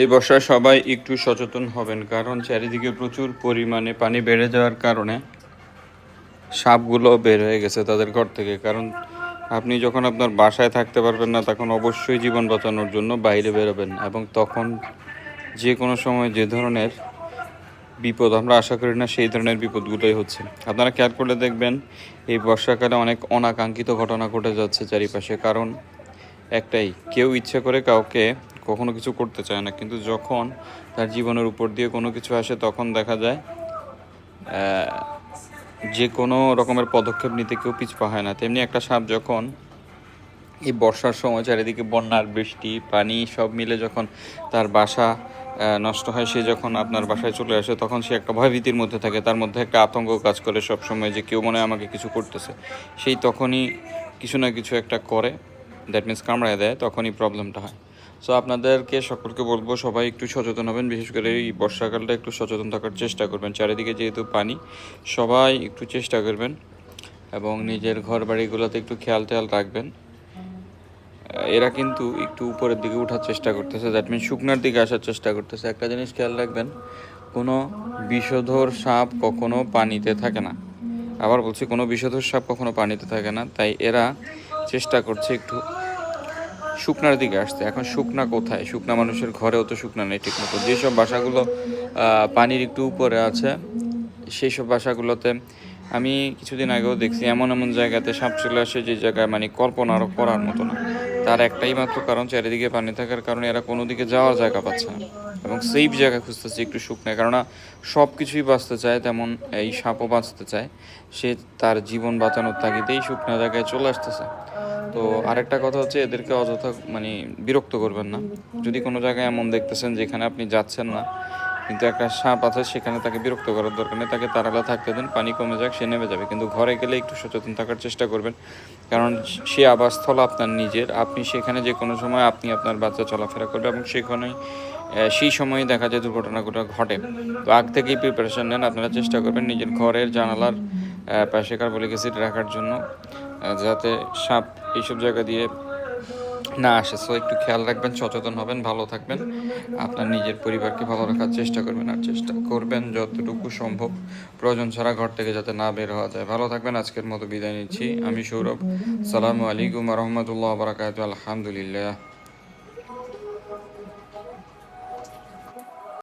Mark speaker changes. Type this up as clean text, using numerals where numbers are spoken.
Speaker 1: এই বর্ষায় সবাই একটু সচেতন হবেন, কারণ চারিদিকে প্রচুর পরিমাণে পানি বেড়ে যাওয়ার কারণে সাপগুলো বের হয়ে গেছে তাদের ঘর থেকে। কারণ আপনি যখন আপনার বাসায় থাকতে পারবেন না, তখন অবশ্যই জীবন বাঁচানোর জন্য বাইরে বেরোবেন, এবং তখন যে কোনো সময় যে ধরনের বিপদ আমরা আশা করি না, সেই ধরনের বিপদগুলোই হচ্ছে। আপনারা খেয়াল করলে দেখবেন এই বর্ষাকালে অনেক অনাকাঙ্ক্ষিত ঘটনা ঘটে যাচ্ছে চারিপাশে। কারণ একটাই, কেউ ইচ্ছে করে কাউকে কখনো কিছু করতে চায় না, কিন্তু যখন তার জীবনের উপর দিয়ে কোনো কিছু আসে তখন দেখা যায় যে কোনো রকমের পদক্ষেপ নিতে কেউ পিছপা হয় না। তেমনি একটা সাপ যখন এই বর্ষার সময় চারিদিকে বন্যার বৃষ্টি পানি সব মিলে যখন তার বাসা নষ্ট হয়, সে যখন আপনার বাসায় চলে আসে, তখন সে একটা ভয়ভীতির মধ্যে থাকে, তার মধ্যে একটা আতঙ্ক কাজ করে সব সময় যে কেউ মনে হয় আমাকে কিছু করতেছে। সেই তখনই কিছু না কিছু একটা করে, দ্যাট মিন্স কামড়ায় দেয়, তখনই প্রবলেমটা হয়। সো আপনাদেরকে সকলকে বলবো সবাই একটু সচেতন হবেন, বিশেষ করে এই বর্ষাকালটা একটু সচেতন থাকার চেষ্টা করবেন। চারিদিকে যেহেতু পানি, সবাই একটু চেষ্টা করবেন এবং নিজের ঘর বাড়িগুলোতে একটু খেয়াল টেয়াল রাখবেন। এরা কিন্তু একটু উপরের দিকে ওঠার চেষ্টা করতেছে, দ্যাট মিন শুকনার দিকে আসার চেষ্টা করতেছে। একটা জিনিস খেয়াল রাখবেন, কোনো বিষধর সাপ কখনো পানিতে থাকে না। আবার বলছি, কোনো বিষধর সাপ কখনো পানিতে থাকে না। তাই এরা চেষ্টা করছে একটু শুকনার দিকে আসতে। এখন শুকনা কোথায়? শুকনা মানুষের ঘরেও তো শুকনা নেই ঠিক মতো। যেসব বাসাগুলো পানির একটু উপরে আছে, সেই সব বাসাগুলোতে আমি কিছুদিন আগেও দেখছি এমন এমন জায়গাতে সাপ চলে আসে, যে জায়গায় মানে কল্পনারও করার মতো না। তার একটাই মাত্র কারণ, চারিদিকে পানি থাকার কারণে এরা কোনো দিকে যাওয়ার জায়গা পাচ্ছে না এবং সেফ জায়গা খুঁজতেছে একটু শুকনায়। কেননা সব কিছুই বাঁচতে চায়, তেমন এই সাপও বাঁচতে চায়। সে তার জীবন বাঁচানোর তাগিদেই শুকনা জায়গায় চলে আসতেছে। তো আরেকটা কথা হচ্ছে, এদেরকে অযথা মানে বিরক্ত করবেন না। যদি কোনো জায়গায় এমন দেখতেছেন যেখানে আপনি যাচ্ছেন না, কিন্তু একটা সাপ আছে, সেখানে তাকে বিরক্ত করার দরকার নেই, তাকে তাড়ালে থাকতে দেন, পানি কমে যাক, সে নেমে যাবে। কিন্তু ঘরে গেলে একটু সচেতন থাকার চেষ্টা করবেন, কারণ সে আবাসস্থল আপনার নিজের। আপনি সেখানে যে কোনো সময় আপনি আপনার বাচ্চা চলাফেরা করবে, এবং সেখানেই সেই সময় দেখা যায় দুর্ঘটনাগুলো ঘটে। তো আগ থেকেই প্রিপারেশন নেন। আপনারা চেষ্টা করবেন নিজের ঘরের জানালার পাশে কার্বলিক অ্যাসিড রাখার জন্য, যাতে সাপ এইসব জায়গা দিয়ে না আসে। সো একটু খেয়াল রাখবেন, সচেতন হবেন, ভালো থাকবেন, আপনার নিজের পরিবারকে ভালো রাখার চেষ্টা করবেন, আর চেষ্টা করবেন যতটুকু সম্ভব প্রয়োজন ছাড়া ঘর থেকে যাতে না বের হওয়া যায়। ভালো থাকবেন। আজকের মতো বিদায় নিচ্ছি। আমি সৌরভ। সালামু আলাইকুম রহমতুল্লাহ বারাকাতু। আলহামদুলিল্লাহ।